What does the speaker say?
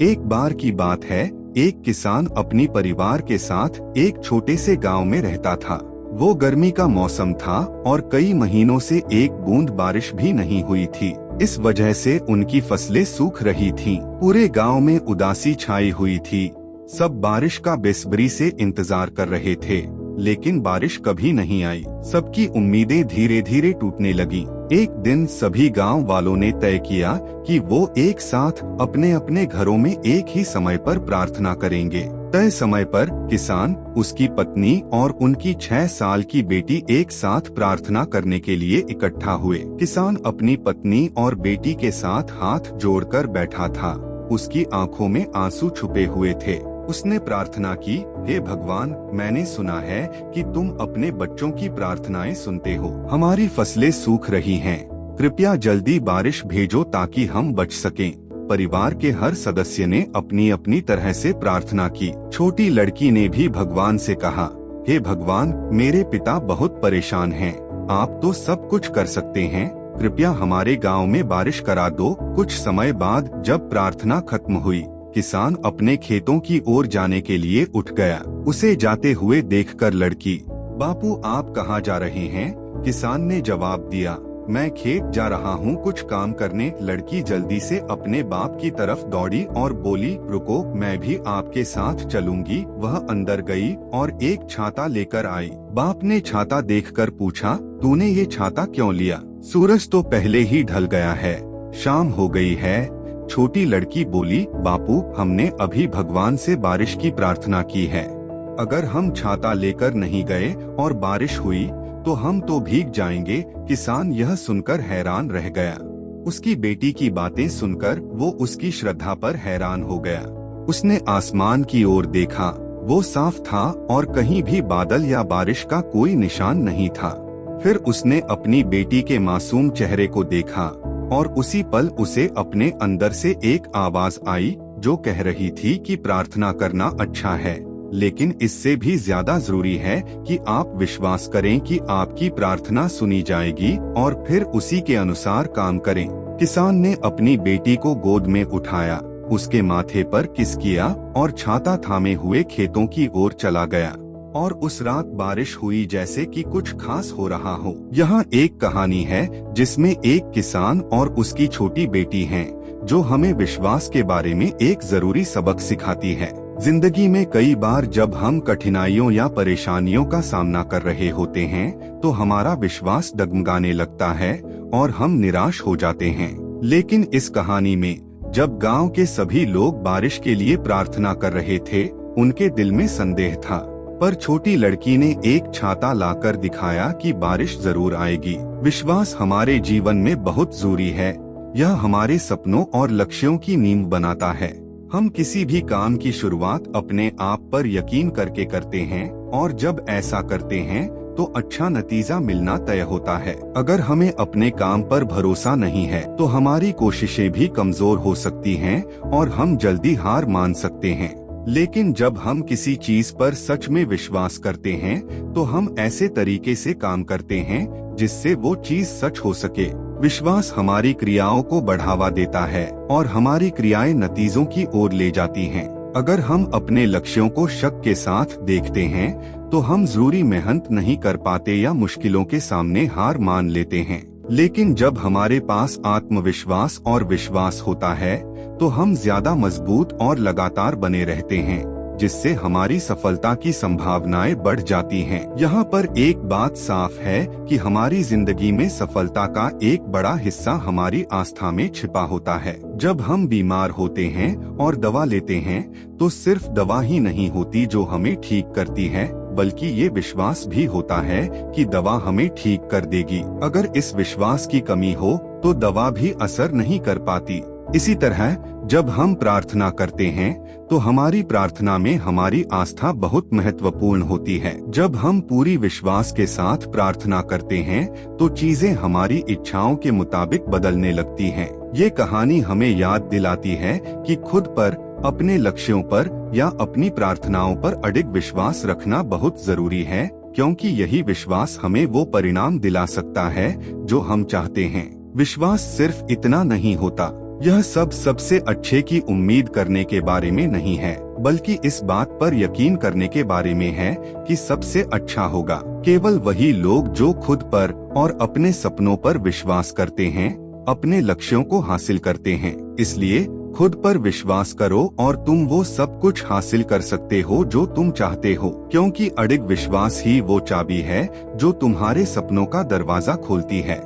एक बार की बात है, एक किसान अपनी परिवार के साथ एक छोटे से गांव में रहता था। वो गर्मी का मौसम था और कई महीनों से एक बूंद बारिश भी नहीं हुई थी। इस वजह से उनकी फसलें सूख रही थीं। पूरे गांव में उदासी छाई हुई थी। सब बारिश का बेसब्री से इंतजार कर रहे थे, लेकिन बारिश कभी नहीं आई। सबकी उम्मीदें धीरे धीरे टूटने लगी। एक दिन सभी गांव वालों ने तय किया कि वो एक साथ अपने अपने घरों में एक ही समय पर प्रार्थना करेंगे। तय समय पर किसान, उसकी पत्नी और उनकी 6 साल की बेटी एक साथ प्रार्थना करने के लिए इकट्ठा हुए। किसान अपनी पत्नी और बेटी के साथ हाथ जोड़कर बैठा था। उसकी आंखों में आंसू छुपे हुए थे। उसने प्रार्थना की, हे भगवान, मैंने सुना है कि तुम अपने बच्चों की प्रार्थनाएं सुनते हो। हमारी फसलें सूख रही हैं। कृपया जल्दी बारिश भेजो ताकि हम बच सकें। परिवार के हर सदस्य ने अपनी अपनी तरह से प्रार्थना की। छोटी लड़की ने भी भगवान से कहा, हे भगवान, मेरे पिता बहुत परेशान हैं। आप तो सब कुछ कर सकते हैं। कृपया हमारे गांव में बारिश करा दो। कुछ समय बाद जब प्रार्थना खत्म हुई, किसान अपने खेतों की ओर जाने के लिए उठ गया। उसे जाते हुए देखकर लड़की, बापू आप कहाँ जा रहे हैं? किसान ने जवाब दिया, मैं खेत जा रहा हूँ कुछ काम करने। लड़की जल्दी से अपने बाप की तरफ दौड़ी और बोली, रुको, मैं भी आपके साथ चलूंगी। वह अंदर गई और एक छाता लेकर आई। बाप ने छाता देखकर पूछा, तूने ये छाता क्यों लिया? सूरज तो पहले ही ढल गया है, शाम हो गई है। छोटी लड़की बोली, बापू, हमने अभी भगवान से बारिश की प्रार्थना की है। अगर हम छाता लेकर नहीं गए और बारिश हुई तो हम तो भीग जाएंगे। किसान यह सुनकर हैरान रह गया। उसकी बेटी की बातें सुनकर वो उसकी श्रद्धा पर हैरान हो गया। उसने आसमान की ओर देखा, वो साफ था और कहीं भी बादल या बारिश का कोई निशान नहीं था। फिर उसने अपनी बेटी के मासूम चेहरे को देखा और उसी पल उसे अपने अंदर से एक आवाज आई जो कह रही थी कि प्रार्थना करना अच्छा है, लेकिन इससे भी ज्यादा जरूरी है कि आप विश्वास करें कि आपकी प्रार्थना सुनी जाएगी और फिर उसी के अनुसार काम करें। किसान ने अपनी बेटी को गोद में उठाया, उसके माथे पर किस किया और छाता थामे हुए खेतों की ओर चला गया। और उस रात बारिश हुई जैसे कि कुछ खास हो रहा हो। यहाँ एक कहानी है जिसमें एक किसान और उसकी छोटी बेटी हैं, जो हमें विश्वास के बारे में एक जरूरी सबक सिखाती है। जिंदगी में कई बार जब हम कठिनाइयों या परेशानियों का सामना कर रहे होते हैं तो हमारा विश्वास डगमगाने लगता है और हम निराश हो जाते हैं। लेकिन इस कहानी में जब गांव के सभी लोग बारिश के लिए प्रार्थना कर रहे थे, उनके दिल में संदेह था, पर छोटी लड़की ने एक छाता लाकर दिखाया कि बारिश जरूर आएगी। विश्वास हमारे जीवन में बहुत जरूरी है। यह हमारे सपनों और लक्ष्यों की नींव बनाता है। हम किसी भी काम की शुरुआत अपने आप पर यकीन करके करते हैं और जब ऐसा करते हैं तो अच्छा नतीजा मिलना तय होता है। अगर हमें अपने काम पर भरोसा नहीं है तो हमारी कोशिशें भी कमजोर हो सकती हैं और हम जल्दी हार मान सकते हैं। लेकिन जब हम किसी चीज पर सच में विश्वास करते हैं तो हम ऐसे तरीके से काम करते हैं जिससे वो चीज सच हो सके। विश्वास हमारी क्रियाओं को बढ़ावा देता है और हमारी क्रियाएं नतीजों की ओर ले जाती हैं। अगर हम अपने लक्ष्यों को शक के साथ देखते हैं तो हम जरूरी मेहनत नहीं कर पाते या मुश्किलों के सामने हार मान लेते हैं। लेकिन जब हमारे पास आत्मविश्वास और विश्वास होता है तो हम ज्यादा मजबूत और लगातार बने रहते हैं, जिससे हमारी सफलता की संभावनाएं बढ़ जाती हैं। यहाँ पर एक बात साफ है कि हमारी जिंदगी में सफलता का एक बड़ा हिस्सा हमारी आस्था में छिपा होता है। जब हम बीमार होते हैं और दवा लेते हैं तो सिर्फ दवा ही नहीं होती जो हमें ठीक करती है, बल्कि ये विश्वास भी होता है कि दवा हमें ठीक कर देगी। अगर इस विश्वास की कमी हो तो दवा भी असर नहीं कर पाती। इसी तरह जब हम प्रार्थना करते हैं तो हमारी प्रार्थना में हमारी आस्था बहुत महत्वपूर्ण होती है। जब हम पूरी विश्वास के साथ प्रार्थना करते हैं तो चीजें हमारी इच्छाओं के मुताबिक बदलने लगती हैं। ये कहानी हमें याद दिलाती है कि खुद पर, अपने लक्ष्यों पर या अपनी प्रार्थनाओं पर अडिग विश्वास रखना बहुत जरूरी है, क्योंकि यही विश्वास हमें वो परिणाम दिला सकता है जो हम चाहते हैं। विश्वास सिर्फ इतना नहीं होता, यह सब सबसे अच्छे की उम्मीद करने के बारे में नहीं है, बल्कि इस बात पर यकीन करने के बारे में है कि सबसे अच्छा होगा। केवल वही लोग जो खुद पर और अपने सपनों पर विश्वास करते हैं, अपने लक्ष्यों को हासिल करते हैं। इसलिए खुद पर विश्वास करो और तुम वो सब कुछ हासिल कर सकते हो जो तुम चाहते हो, क्योंकि अडिग विश्वास ही वो चाबी है जो तुम्हारे सपनों का दरवाजा खोलती है।